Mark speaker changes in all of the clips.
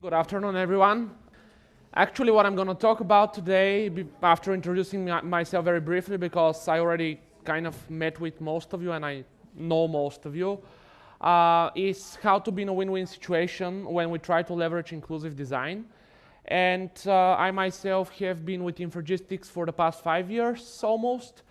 Speaker 1: Good afternoon, everyone. Actually, what I'm going to talk about today, after introducing myself very briefly, because I already kind of met with most of you and I know most of you, is how to be in a win-win situation when we try to leverage inclusive design. And I myself have been with Infragistics for the past 5 years almost.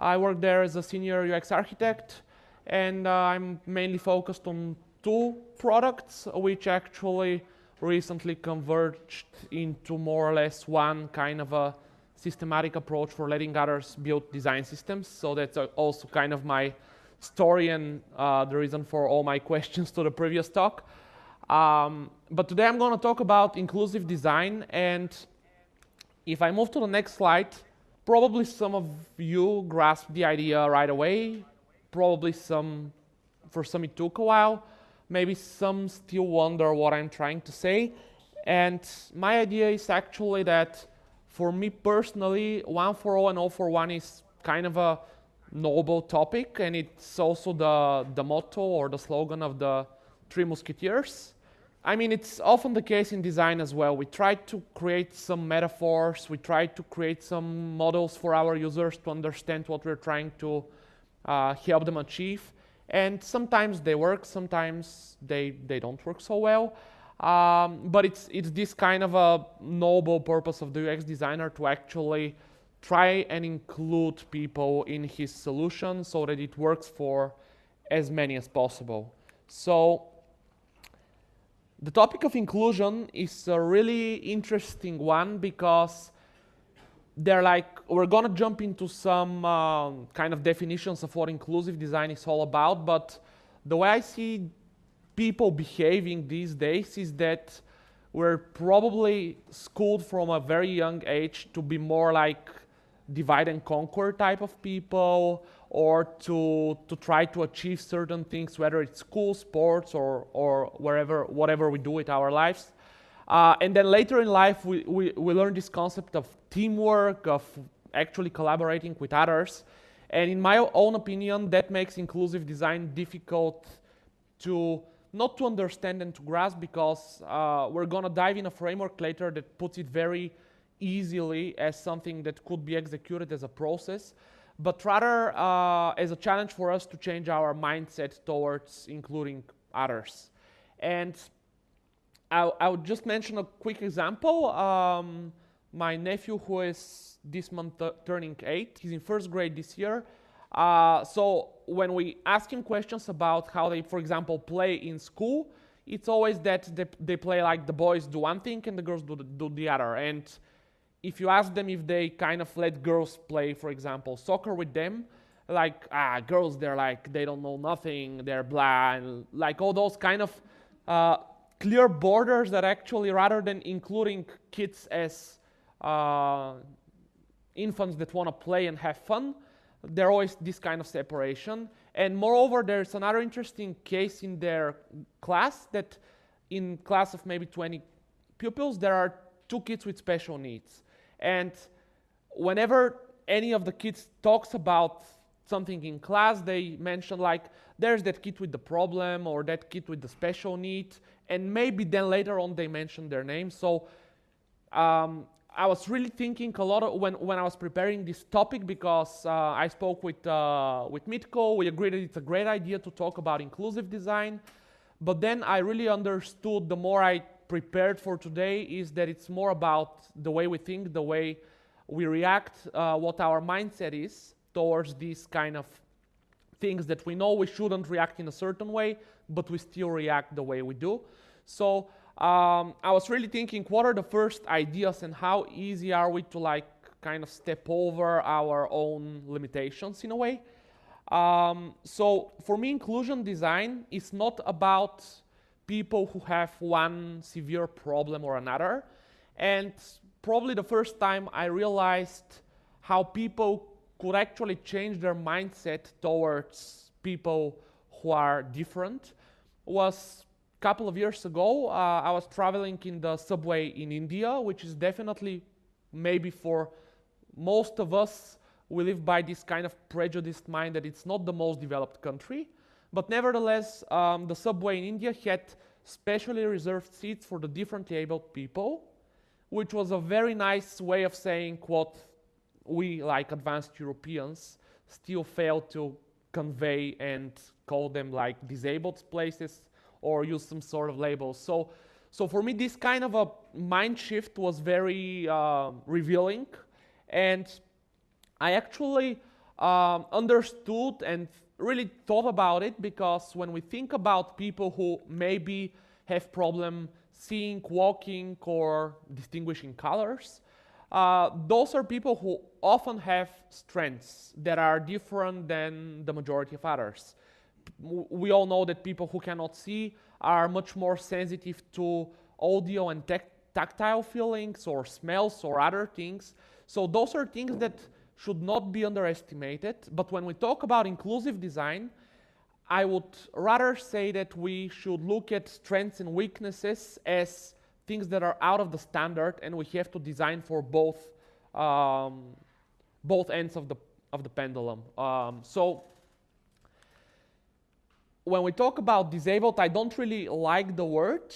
Speaker 1: I work there as a senior UX architect, and I'm mainly focused on 2 products, which actually recently converged into more or less one kind of a systematic approach for letting others build design systems. So that's also kind of my story and the reason for all my questions to the previous talk. But today I'm going to talk about inclusive design, and if I move to the next slide, probably some of you grasped the idea right away. Probably for some it took a while. Maybe some still wonder what I'm trying to say. And my idea is actually that for me personally, one for all and all for one is kind of a noble topic, and it's also the motto or the slogan of the Three Musketeers. I mean, it's often the case in design as well. We try to create some metaphors, we try to create some models for our users to understand what we're trying to help them achieve. And sometimes they work, sometimes they don't work so well. But it's this kind of a noble purpose of the UX designer to actually try and include people in his solution so that it works for as many as possible. So the topic of inclusion is a really interesting one because we're gonna jump into some kind of definitions of what inclusive design is all about, but the way I see people behaving these days is that we're probably schooled from a very young age to be more like divide and conquer type of people, or to try to achieve certain things, whether it's school, sports, or whatever we do with our lives. And then later in life, we learn this concept of teamwork, of actually collaborating with others. And in my own opinion, that makes inclusive design difficult not to understand and to grasp, because we're going to dive in a framework later that puts it very easily as something that could be executed as a process, but rather as a challenge for us to change our mindset towards including others. And I would just mention a quick example. My nephew, who is this month turning 8, he's in first grade this year. So when we ask him questions about how they, for example, play in school, it's always that they play like the boys do one thing and the girls do the other. And if you ask them if they kind of let girls play, for example, soccer with them, like, girls, they don't know nothing, they're blah, and like all those kind of clear borders that actually, rather than including kids as infants that want to play and have fun, there's always this kind of separation. And moreover, there's another interesting case in their class, that in class of maybe 20 pupils, there are 2 kids with special needs. And whenever any of the kids talks about something in class, they mention like, there's that kid with the problem or that kid with the special need, and maybe then later on they mention their name. So I was really thinking a lot when I was preparing this topic, because I spoke with Mitko. We agreed that it's a great idea to talk about inclusive design, but then I really understood, the more I prepared for today, is that it's more about the way we think, the way we react, what our mindset is towards these kind of things that we know we shouldn't react in a certain way, but we still react the way we do. So I was really thinking, what are the first ideas and how easy are we to kind of step over our own limitations in a way? So for me, inclusion design is not about people who have one severe problem or another. And probably the first time I realized how people could actually change their mindset towards people who are different was a couple of years ago. I was traveling in the subway in India, which is definitely, maybe for most of us, we live by this kind of prejudiced mind that it's not the most developed country. But nevertheless, the subway in India had specially reserved seats for the differently abled people, which was a very nice way of saying what we, like advanced Europeans, still fail to convey and call them like disabled places or use some sort of labels. So for me, this kind of a mind shift was very revealing, and I actually understood and really thought about it, because when we think about people who maybe have problem seeing, walking, or distinguishing colors, those are people who often have strengths that are different than the majority of others. We all know that people who cannot see are much more sensitive to audio and tactile feelings or smells or other things. So those are things that should not be underestimated. But when we talk about inclusive design, I would rather say that we should look at strengths and weaknesses as things that are out of the standard, and we have to design for both ends of the pendulum. So when we talk about disabled, I don't really like the word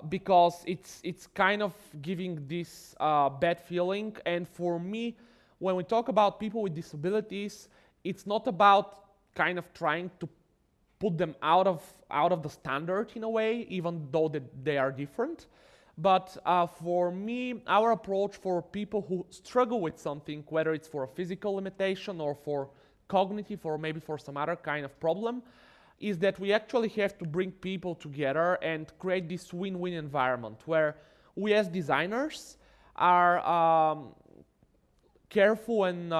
Speaker 1: because it's kind of giving this bad feeling. And for me, when we talk about people with disabilities, it's not about kind of trying to put them out of the standard in a way, even though they are different. But for me, our approach for people who struggle with something, whether it's for a physical limitation or for cognitive or maybe for some other kind of problem, is that we actually have to bring people together and create this win-win environment where we as designers are careful and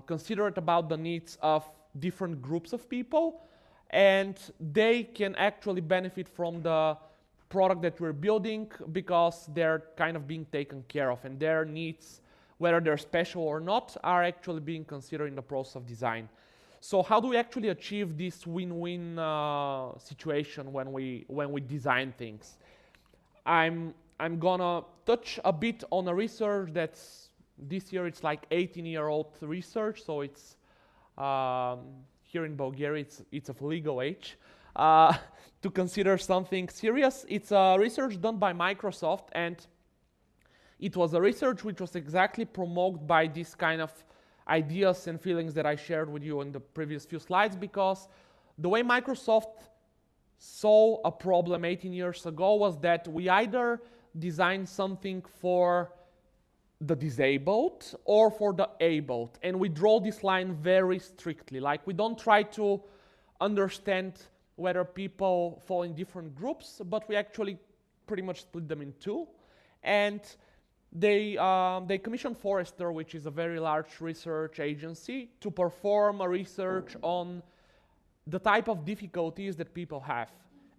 Speaker 1: considerate about the needs of different groups of people, and they can actually benefit from the product that we're building because they're kind of being taken care of, and their needs, whether they're special or not, are actually being considered in the process of design. So how do we actually achieve this win-win situation when we design things? I'm gonna touch a bit on a research that's this year. It's like 18-year-old research, so it's here in Bulgaria it's of legal age to consider something serious. It's a research done by Microsoft, and it was a research which was exactly promoted by this kind of ideas and feelings that I shared with you in the previous few slides, because the way Microsoft saw a problem 18 years ago was that we either design something for the disabled or for the abled, and we draw this line very strictly. Like, we don't try to understand whether people fall in different groups, but we actually pretty much split them in two. And they commissioned Forrester, which is a very large research agency, to perform a research on the type of difficulties that people have.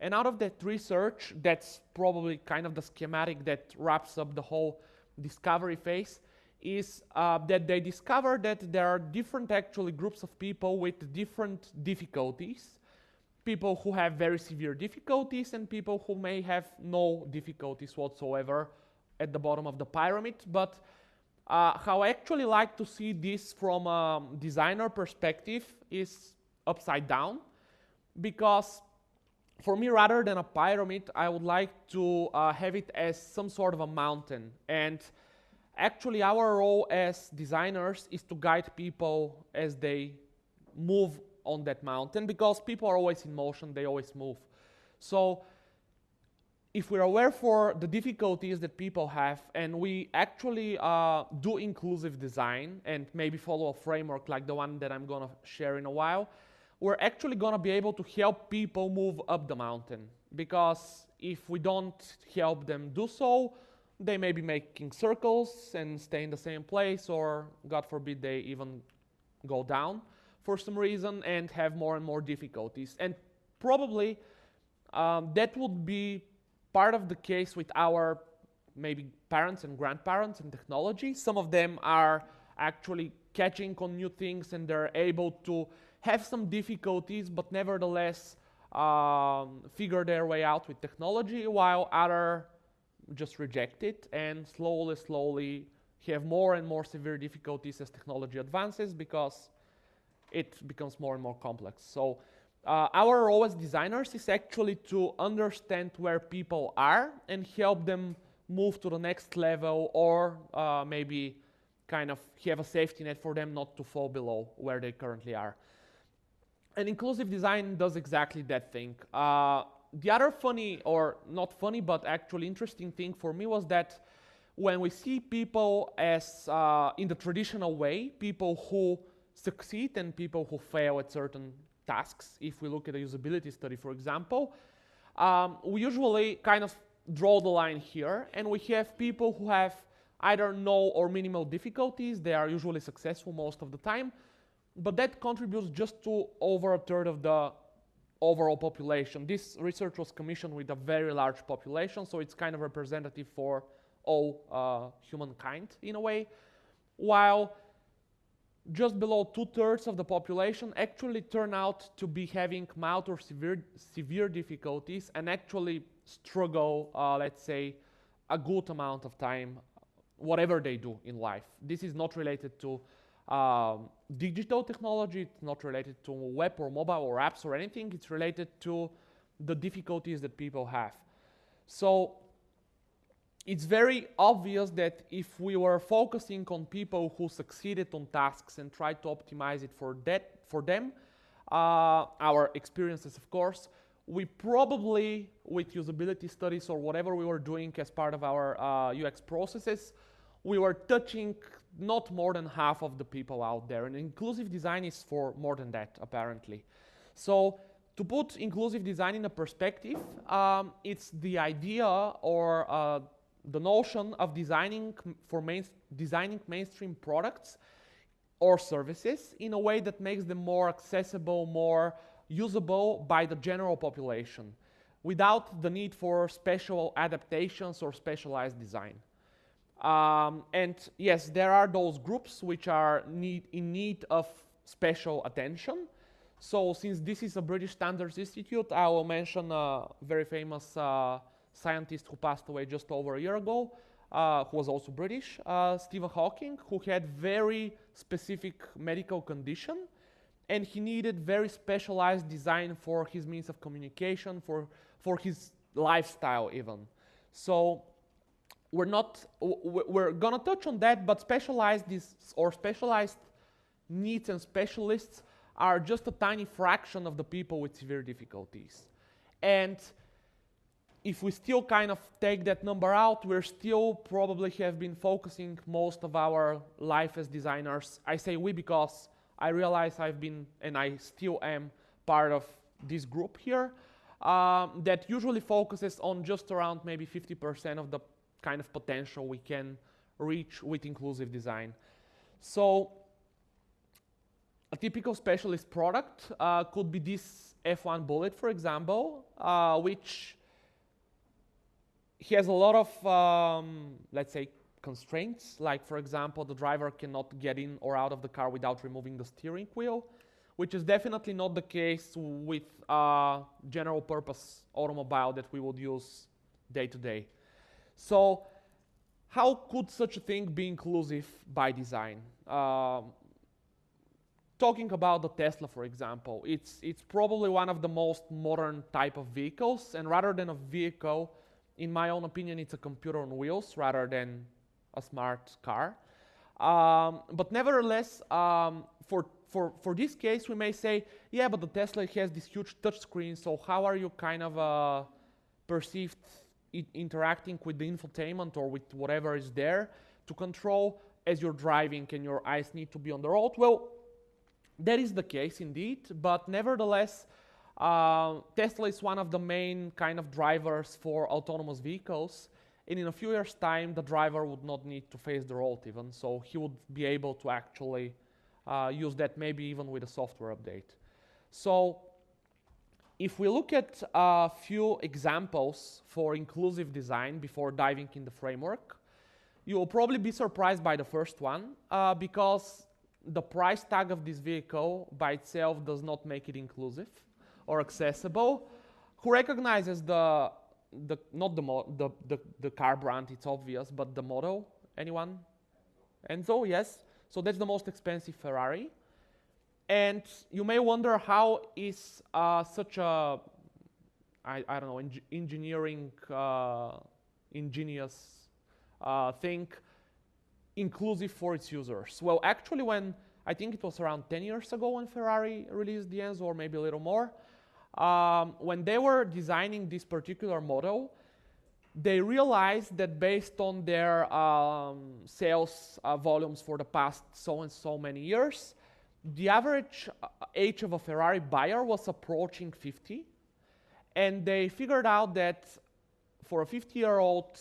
Speaker 1: And out of that research, that's probably kind of the schematic that wraps up the whole discovery phase, is that they discovered that there are different actually groups of people with different difficulties. People who have very severe difficulties and people who may have no difficulties whatsoever at the bottom of the pyramid. But how I actually like to see this from a designer perspective is upside down, because for me, rather than a pyramid, I would like to have it as some sort of a mountain. And actually our role as designers is to guide people as they move on that mountain, because people are always in motion, they always move. So if we're aware for the difficulties that people have, and we actually do inclusive design and maybe follow a framework like the one that I'm gonna share in a while, we're actually gonna be able to help people move up the mountain. Because if we don't help them do so, they may be making circles and stay in the same place, or God forbid they even go down for some reason and have more and more difficulties. And probably that would be part of the case with our maybe parents and grandparents in technology. Some of them are actually catching on new things and they're able to have some difficulties, but nevertheless figure their way out with technology, while others just reject it and slowly have more and more severe difficulties as technology advances, because it becomes more and more complex. So Our role as designers is actually to understand where people are and help them move to the next level, or maybe kind of have a safety net for them not to fall below where they currently are. And inclusive design does exactly that thing. The other funny, or not funny, but actually interesting thing for me was that when we see people as, in the traditional way, people who succeed and people who fail at certain tasks, if we look at a usability study, for example, we usually kind of draw the line here, and we have people who have either no or minimal difficulties. They are usually successful most of the time, but that contributes just to over a third of the overall population. This research was commissioned with a very large population, so it's kind of representative for all humankind in a way, while just below 2/3 of the population actually turn out to be having mild or severe difficulties and actually struggle, let's say, a good amount of time, whatever they do in life. This is not related to digital technology, it's not related to web or mobile or apps or anything, it's related to the difficulties that people have. So it's very obvious that if we were focusing on people who succeeded on tasks and tried to optimize it for them, our experiences, of course, we probably, with usability studies or whatever we were doing as part of our UX processes, we were touching not more than half of the people out there. And inclusive design is for more than that, apparently. So to put inclusive design in a perspective, it's the idea or the notion of designing mainstream products or services in a way that makes them more accessible, more usable by the general population, without the need for special adaptations or specialized design. And yes, there are those groups which are in need of special attention. So since this is a British Standards Institute, I will mention a very famous scientist who passed away just over a year ago, who was also British, Stephen Hawking, who had very specific medical condition, and he needed very specialized design for his means of communication, for his lifestyle even. So we're gonna touch on that, but specialized needs and specialists are just a tiny fraction of the people with severe difficulties. And if we still kind of take that number out, we're still probably have been focusing most of our life as designers. I say we because I realize I've been, and I still am, part of this group here that usually focuses on just around maybe 50% of the kind of potential we can reach with inclusive design. So a typical specialist product could be this F1 Bullet, for example, which has a lot of, let's say, constraints. Like, for example, the driver cannot get in or out of the car without removing the steering wheel, which is definitely not the case with a general purpose automobile that we would use day to day. So how could such a thing be inclusive by design? Talking about the Tesla, for example, it's probably one of the most modern type of vehicles, and rather than a vehicle, in my own opinion, it's a computer on wheels rather than a smart car. But nevertheless, for this case, we may say, yeah, but the Tesla has this huge touchscreen, so how are you kind of perceived interacting with the infotainment or with whatever is there to control as you're driving and your eyes need to be on the road? Well, that is the case indeed, but nevertheless, Tesla is one of the main kind of drivers for autonomous vehicles, and in a few years' time, the driver would not need to face the road even, so he would be able to actually use that maybe even with a software update. So if we look at a few examples for inclusive design before diving in the framework, you will probably be surprised by the first one because the price tag of this vehicle by itself does not make it inclusive or accessible. Who recognizes not the car brand? It's obvious, but the model. Anyone? Enzo, yes. So that's the most expensive Ferrari. And you may wonder how is such a, I don't know, engineering ingenious thing inclusive for its users. Well, actually, when I think it was around 10 years ago when Ferrari released the Enzo, or maybe a little more, when they were designing this particular model, they realized that based on their sales volumes for the past so and so many years, the average age of a Ferrari buyer was approaching 50. And they figured out that for a 50-year-old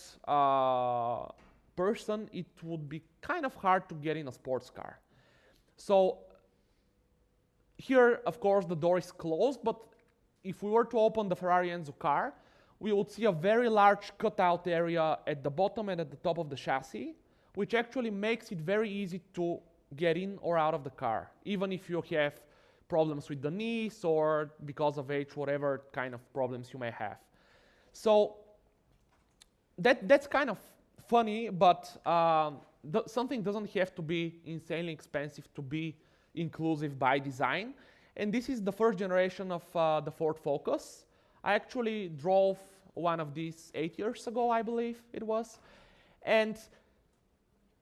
Speaker 1: person, it would be kind of hard to get in a sports car. So here, of course, the door is closed, but if we were to open the Ferrari Enzo car, we would see a very large cutout area at the bottom and at the top of the chassis, which actually makes it very easy to get in or out of the car, even if you have problems with the knees or because of age, whatever kind of problems you may have. So that's kind of funny, but something doesn't have to be insanely expensive to be inclusive by design. And this is the first generation of the Ford Focus. I actually drove one of these 8 years ago, I believe it was. And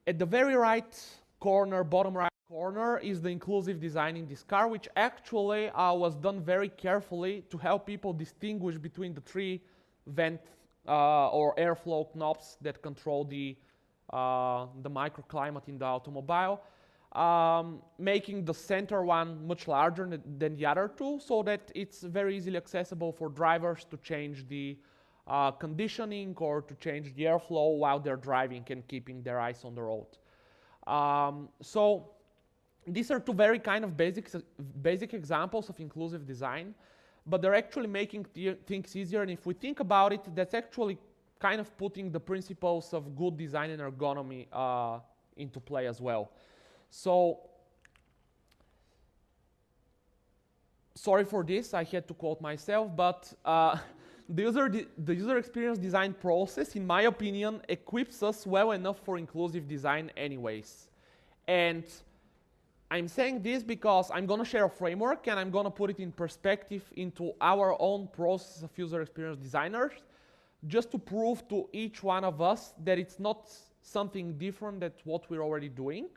Speaker 1: at the very right corner, bottom right corner, is the inclusive design in this car, which actually was done very carefully to help people distinguish between the three vent or airflow knobs that control the microclimate in the automobile, making the center one much larger than the other two, so that it's very easily accessible for drivers to change the conditioning or to change the airflow while they're driving and keeping their eyes on the road. So these are two very kind of basic examples of inclusive design, but they're actually making things easier. And if we think about it, that's actually kind of putting the principles of good design and ergonomy into play as well. So, sorry for this, I had to quote myself, but the user experience design process, in my opinion, equips us well enough for inclusive design anyways. And I'm saying this because I'm going to share a framework and I'm going to put it in perspective into our own process of user experience designers, just to prove to each one of us that it's not something different than what we're already doing.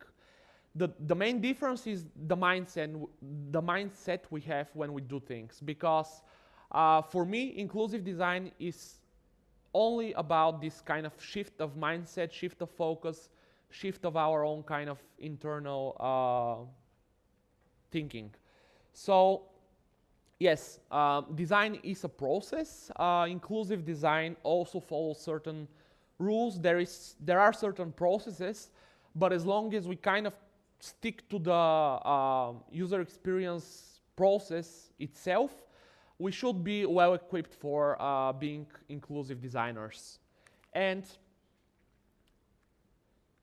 Speaker 1: The main difference is the mindset we have when we do things, because for me, inclusive design is only about this kind of shift of mindset, shift of focus, shift of our own kind of internal thinking. So yes, design is a process. Inclusive design also follows certain rules. There are certain processes, but as long as we kind of stick to the user experience process itself, we should be well equipped for being inclusive designers. And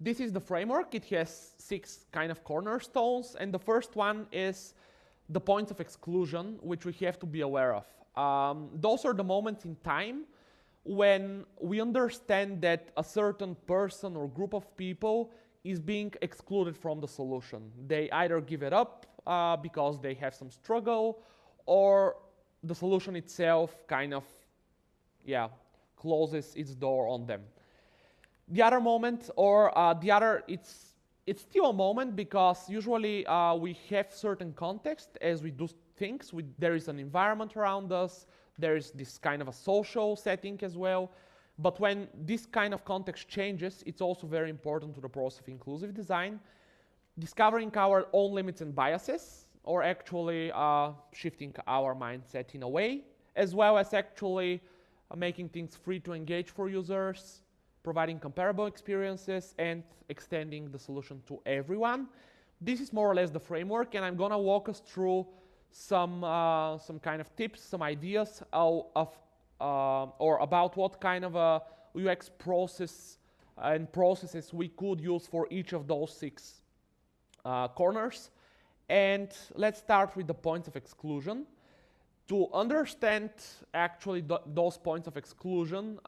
Speaker 1: this is the framework. It has 6 kind of cornerstones, and the first one is the points of exclusion, which we have to be aware of. Those are the moments in time when we understand that a certain person or group of people is being excluded from the solution. They either give it up because they have some struggle, or the solution itself kind of, closes its door on them. The other moment, or it's still a moment, because usually we have certain context as we do things. There is an environment around us, there is this kind of a social setting as well. But when this kind of context changes, it's also very important to the process of inclusive design, discovering our own limits and biases, or actually shifting our mindset in a way, as well as actually making things free to engage for users, providing comparable experiences, and extending the solution to everyone. This is more or less the framework, and I'm going to walk us through some kind of tips, some ideas or about what kind of a UX process and processes we could use for each of those 6 corners. And let's start with the points of exclusion. To understand actually those points of exclusion,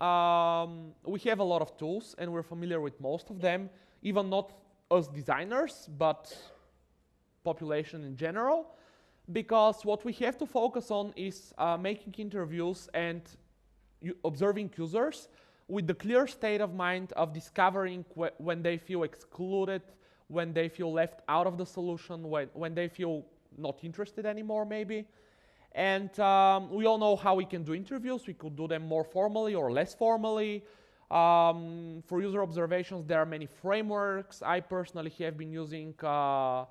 Speaker 1: we have a lot of tools, and we're familiar with most of them, even not us designers, but population in general, because what we have to focus on is making interviews and observing users with the clear state of mind of discovering when they feel excluded, when they feel left out of the solution, when they feel not interested anymore maybe. And we all know how we can do interviews. We could do them more formally or less formally. For user observations, there are many frameworks. I personally have been using a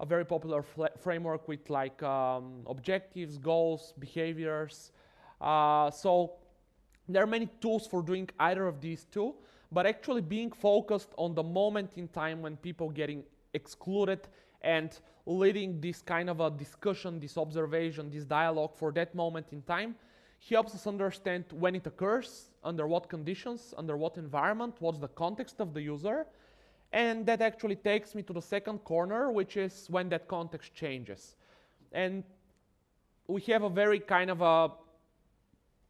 Speaker 1: very popular framework with like objectives, goals, behaviors. So there are many tools for doing either of these two, but actually being focused on the moment in time when people getting excluded and leading this kind of a discussion, this observation, this dialogue for that moment in time helps us understand when it occurs, under what conditions, under what environment, what's the context of the user. And that actually takes me to the second corner, which is when that context changes. And we have a very kind of a,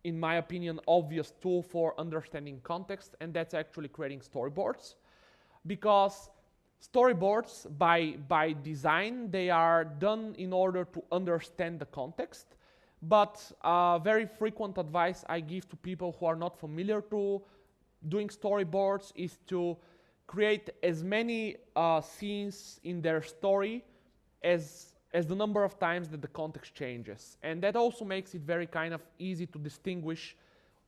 Speaker 1: in my opinion, obvious tool for understanding context, and that's actually creating storyboards. Because storyboards, by design, they are done in order to understand the context. But very frequent advice I give to people who are not familiar to doing storyboards is to create as many scenes in their story as the number of times that the context changes. And that also makes it very kind of easy to distinguish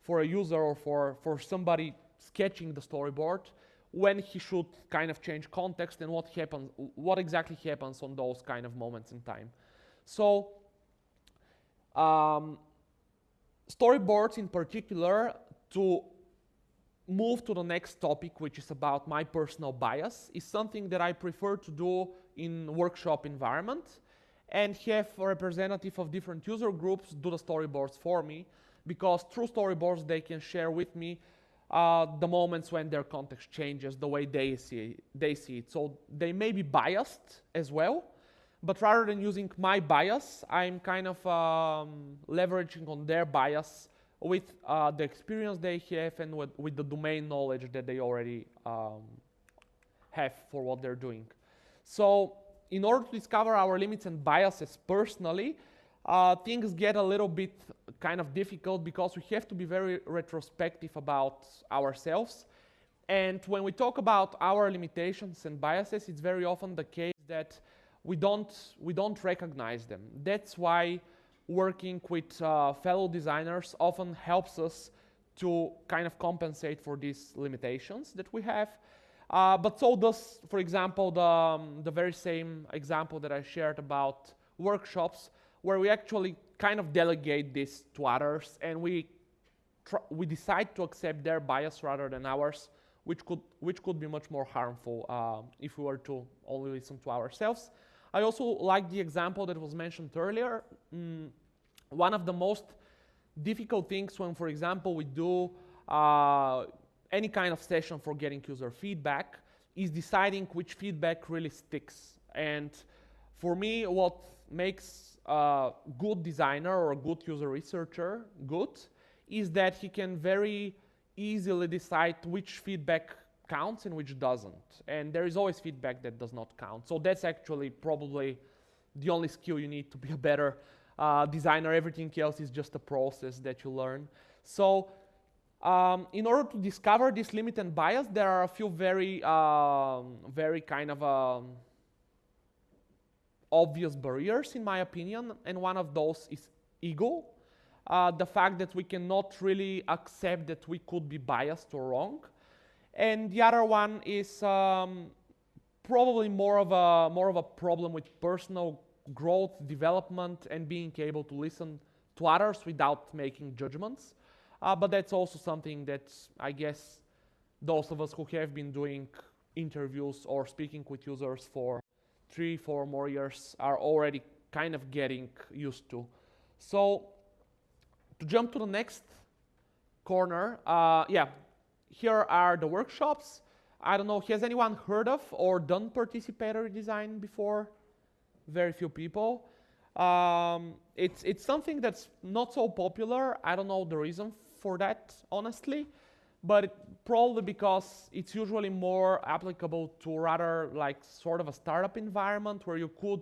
Speaker 1: for a user or for somebody sketching the storyboard when he should kind of change context and what exactly happens on those kind of moments in time. So storyboards in particular, to move to the next topic, which is about my personal bias, is something that I prefer to do in workshop environment and have a representative of different user groups do the storyboards for me, because through storyboards they can share with me the moments when their context changes, the way they see it. So they may be biased as well, but rather than using my bias, I'm kind of leveraging on their bias with the experience they have and with the domain knowledge that they already have for what they're doing. So in order to discover our limits and biases personally, things get a little bit kind of difficult because we have to be very retrospective about ourselves. And when we talk about our limitations and biases, it's very often the case that we don't recognize them. That's why working with fellow designers often helps us to kind of compensate for these limitations that we have. But so does, for example, the very same example that I shared about workshops, where we actually kind of delegate this to others, and we decide to accept their bias rather than ours, which could be much more harmful if we were to only listen to ourselves. I also like the example that was mentioned earlier. One of the most difficult things when, for example, we do any kind of session for getting user feedback is deciding which feedback really sticks. And for me, what makes a good designer or a good user researcher good is that he can very easily decide which feedback counts and which doesn't. And there is always feedback that does not count. So that's actually probably the only skill you need to be a better designer. Everything else is just a process that you learn. So in order to discover this limit and bias, there are a few very kind of obvious barriers, in my opinion, and one of those is ego. The fact that we cannot really accept that we could be biased or wrong. And the other one is probably more of a problem with personal growth, development, and being able to listen to others without making judgments. But that's also something that I guess those of us who have been doing interviews or speaking with users for 3-4 more years are already kind of getting used to. So to jump to the next corner, here are the workshops. I don't know, has anyone heard of or done participatory design before? Very few people. It's something that's not so popular. I don't know the reason for that, honestly, but probably because it's usually more applicable to rather like sort of a startup environment where you could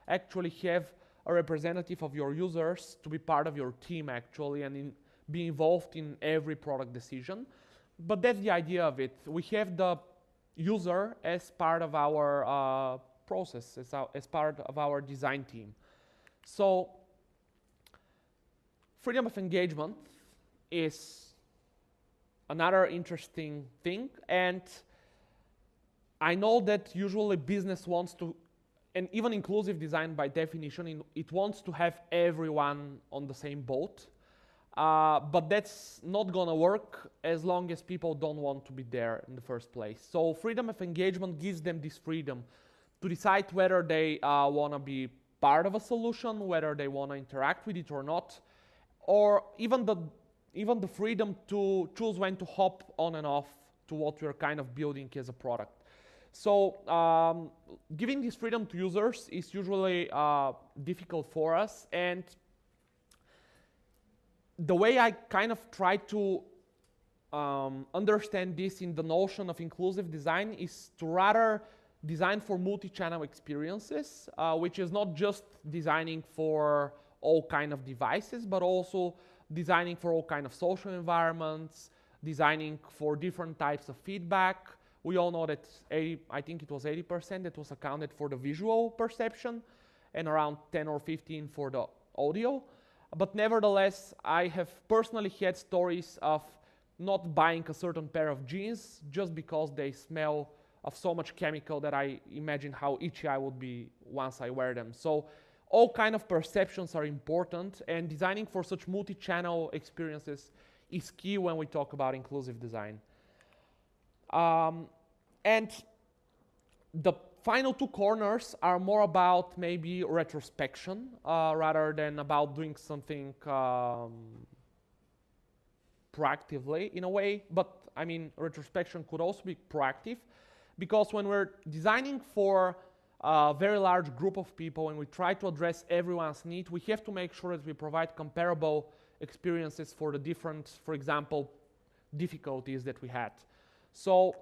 Speaker 1: actually have a representative of your users to be part of your team actually and be involved in every product decision. But that's the idea of it. We have the user as part of our process, as part of our design team. So freedom of engagement is another interesting thing, and I know that usually business wants to, and even inclusive design by definition, it wants to have everyone on the same boat, but that's not gonna work as long as people don't want to be there in the first place. So freedom of engagement gives them this freedom to decide whether they wanna be part of a solution, whether they wanna interact with it or not, or even the freedom to choose when to hop on and off to what we're kind of building as a product. So giving this freedom to users is usually difficult for us, and the way I kind of try to understand this in the notion of inclusive design is to rather design for multi-channel experiences, which is not just designing for all kind of devices, but also designing for all kind of social environments, designing for different types of feedback. We all know that I think it was 80% that was accounted for the visual perception and around 10 or 15 for the audio. But nevertheless, I have personally had stories of not buying a certain pair of jeans just because they smell of so much chemical that I imagine how itchy I would be once I wear them. So all kind of perceptions are important, and designing for such multi-channel experiences is key when we talk about inclusive design. And the final two corners are more about maybe retrospection rather than about doing something proactively in a way. But I mean, retrospection could also be proactive, because when we're designing for a very large group of people and we try to address everyone's need, we have to make sure that we provide comparable experiences for the different, for example, difficulties that we had. So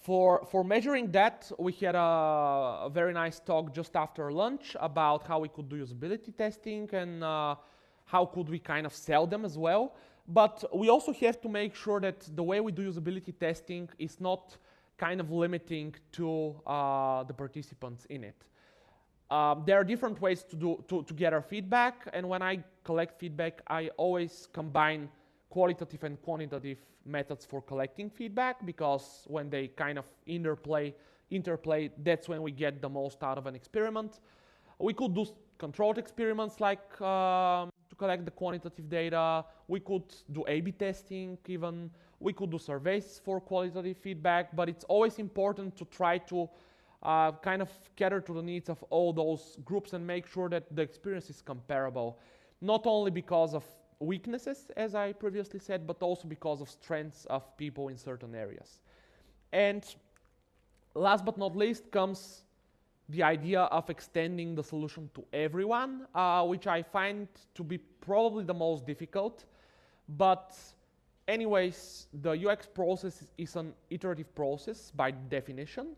Speaker 1: for measuring that, we had a very nice talk just after lunch about how we could do usability testing and how could we kind of sell them as well. But we also have to make sure that the way we do usability testing is not kind of limiting to the participants in it. There are different ways to gather feedback, and when I collect feedback, I always combine qualitative and quantitative methods for collecting feedback, because when they kind of interplay, that's when we get the most out of an experiment. We could do controlled experiments like to collect the quantitative data. We could do A/B testing even. We could do surveys for qualitative feedback, but it's always important to try to kind of cater to the needs of all those groups and make sure that the experience is comparable, not only because of weaknesses, as I previously said, but also because of strengths of people in certain areas. And last but not least comes the idea of extending the solution to everyone, which I find to be probably the most difficult. But anyways, the UX process is an iterative process by definition.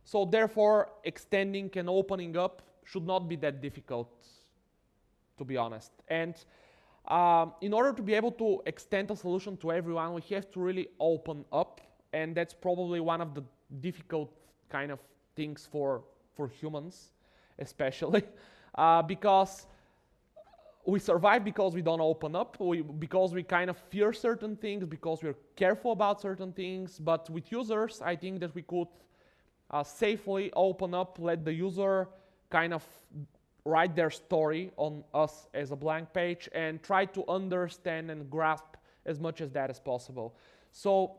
Speaker 1: So therefore, extending and opening up should not be that difficult, to be honest. And in order to be able to extend a solution to everyone, we have to really open up, and that's probably one of the difficult kind of things for humans, especially, because we survive because we don't open up, because we kind of fear certain things, because we're careful about certain things. But with users, I think that we could safely open up, let the user kind of write their story on us as a blank page and try to understand and grasp as much as that as possible. So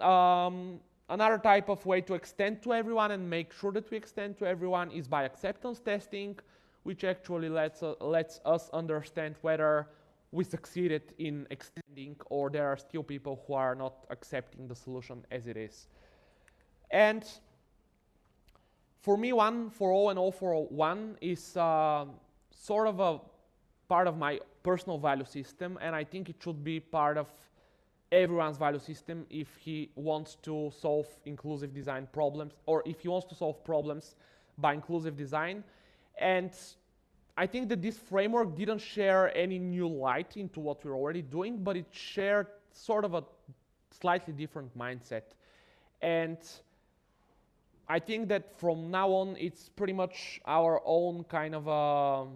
Speaker 1: another type of way to extend to everyone and make sure that we extend to everyone is by acceptance testing, which actually lets us understand whether we succeeded in extending or there are still people who are not accepting the solution as it is. And for me, one for all and all for one is sort of a part of my personal value system, and I think it should be part of everyone's value system if he wants to solve inclusive design problems, or if he wants to solve problems by inclusive design. And I think that this framework didn't share any new light into what we're already doing, but it shared sort of a slightly different mindset. And I think that from now on, it's pretty much our own kind of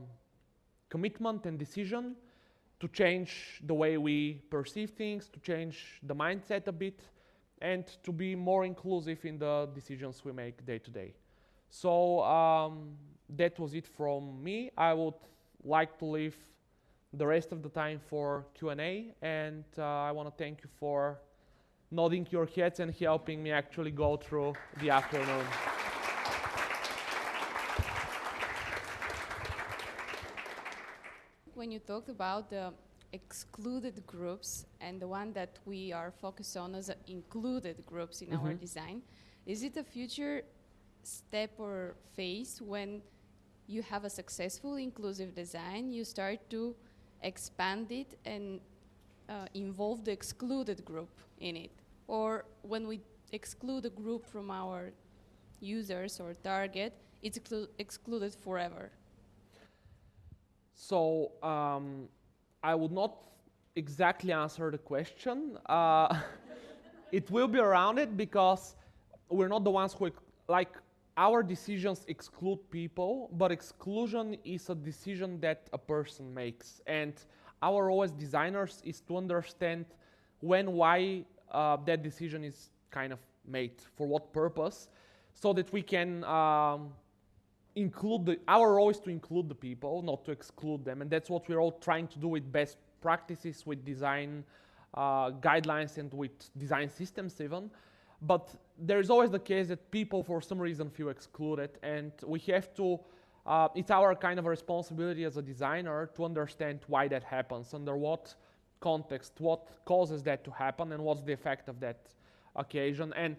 Speaker 1: commitment and decision to change the way we perceive things, to change the mindset a bit, and to be more inclusive in the decisions we make day to day. So that was it from me. I would like to leave the rest of the time for Q&A, and I want to thank you for nodding your heads and helping me actually go through the afternoon.
Speaker 2: When you talked about the excluded groups and the one that we are focused on as included groups in our design, is it a future step or phase when you have a successful inclusive design, you start to expand it and involve the excluded group in it? Or when we exclude a group from our users or target, it's excluded forever?
Speaker 1: So I would not exactly answer the question. It will be around it because we're not the ones who, like, our decisions exclude people, but exclusion is a decision that a person makes. And our role as designers is to understand when, why that decision is kind of made, for what purpose, so that we can our role is to include the people, not to exclude them. And that's what we're all trying to do with best practices, with design guidelines, and with design systems even. But there's always the case that people, for some reason, feel excluded, and we have to, it's our kind of a responsibility as a designer to understand why that happens, under what context, what causes that to happen, and what's the effect of that occasion. And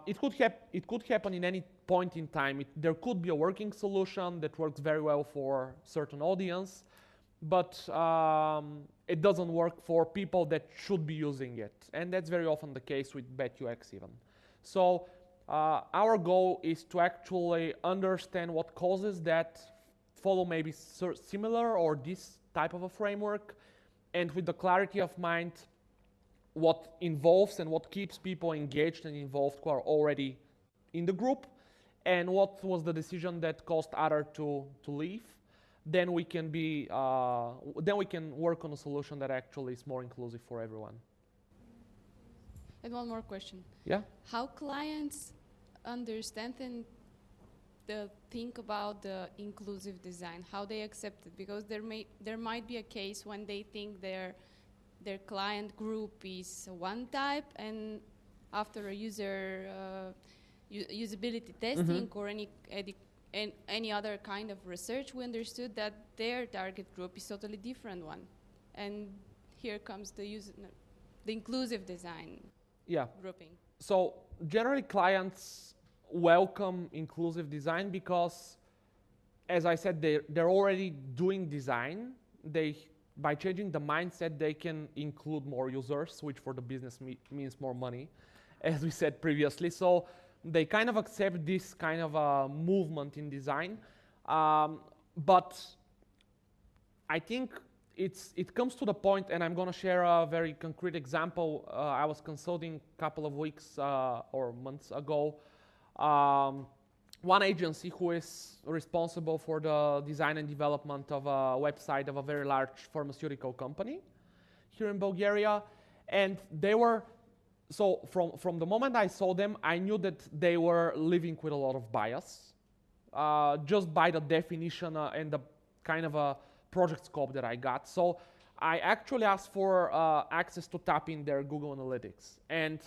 Speaker 1: it could happen in any point in time. There could be a working solution that works very well for certain audience, but it doesn't work for people that should be using it. And that's very often the case with bad UX even. So our goal is to actually understand what causes that, follow maybe similar or this type of a framework, and with the clarity of mind, what involves and what keeps people engaged and involved who are already in the group, and what was the decision that caused others to leave. Then we can work on a solution that actually is more inclusive for everyone.
Speaker 2: And one more question.
Speaker 1: Yeah.
Speaker 2: How clients understand and think about the inclusive design, how they accept it? Because there might be a case when they think their client group is one type, and after a usability testing or any other kind of research, we understood that their target group is totally different one. And here comes the inclusive design grouping.
Speaker 1: So generally clients welcome inclusive design because, as I said, they're already doing design. By changing the mindset, they can include more users, which for the business means more money, as we said previously. So they kind of accept this kind of a movement in design. But I think it comes to the point, and I'm going to share a very concrete example. I was consulting a couple of weeks or months ago one agency who is responsible for the design and development of a website of a very large pharmaceutical company here in Bulgaria. And they were, so from the moment I saw them, I knew that they were living with a lot of bias, just by the definition and the kind of a project scope that I got. So I actually asked for access to tap in their Google Analytics. And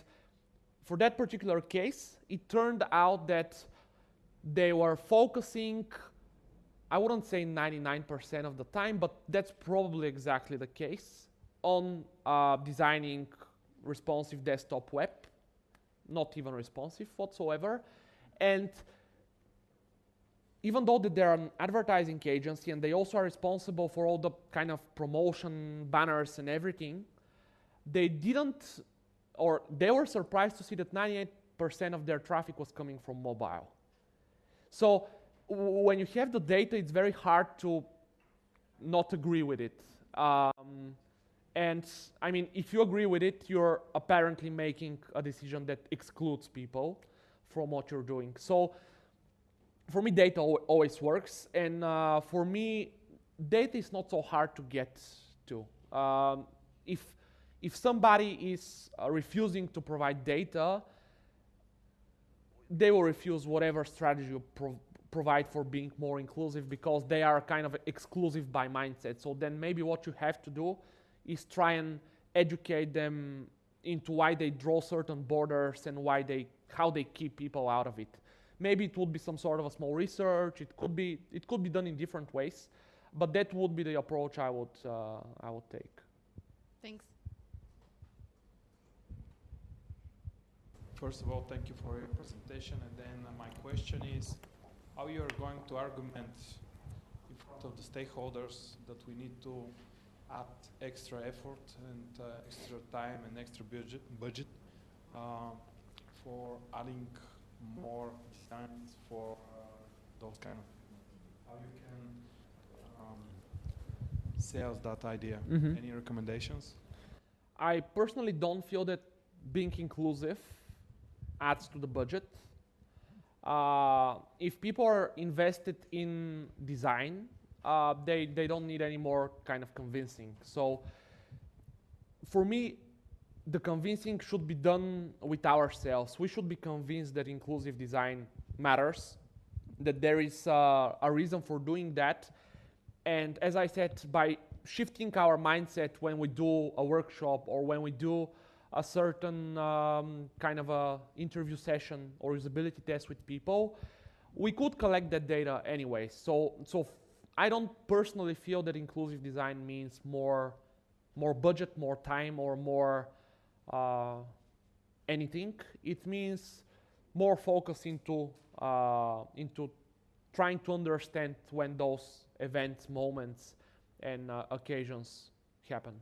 Speaker 1: for that particular case, it turned out that they were focusing, I wouldn't say 99% of the time, but that's probably exactly the case, on designing responsive desktop web, not even responsive whatsoever. And even though that they're an advertising agency and they also are responsible for all the kind of promotion banners and everything, they were surprised to see that 98% of their traffic was coming from mobile. So when you have the data, it's very hard to not agree with it. And I mean, if you agree with it, you're apparently making a decision that excludes people from what you're doing. So for me, data always works. And for me, data is not so hard to get to. If somebody is refusing to provide data, they will refuse whatever strategy you provide for being more inclusive, because they are kind of exclusive by mindset. So then maybe what you have to do is try and educate them into why they draw certain borders and how they keep people out of it. Maybe it would be some sort of a small research. It could be done in different ways, but that would be the approach I would take.
Speaker 2: Thanks.
Speaker 3: First of all, thank you for your presentation. And then my question is, how you are going to argument in front of the stakeholders that we need to add extra effort and extra time and extra budget for adding more designs for those kind of things? How you can sell that idea?
Speaker 1: Mm-hmm.
Speaker 3: Any recommendations?
Speaker 1: I personally don't feel that being inclusive adds to the budget. If people are invested in design, they don't need any more kind of convincing. So for me, the convincing should be done with ourselves. We should be convinced that inclusive design matters, that there is a reason for doing that. And as I said, by shifting our mindset when we do a workshop or when we do a certain kind of a interview session or usability test with people, we could collect that data anyway. So I don't personally feel that inclusive design means more budget, more time, or more anything. It means more focus into trying to understand when those events, moments, and occasions happen.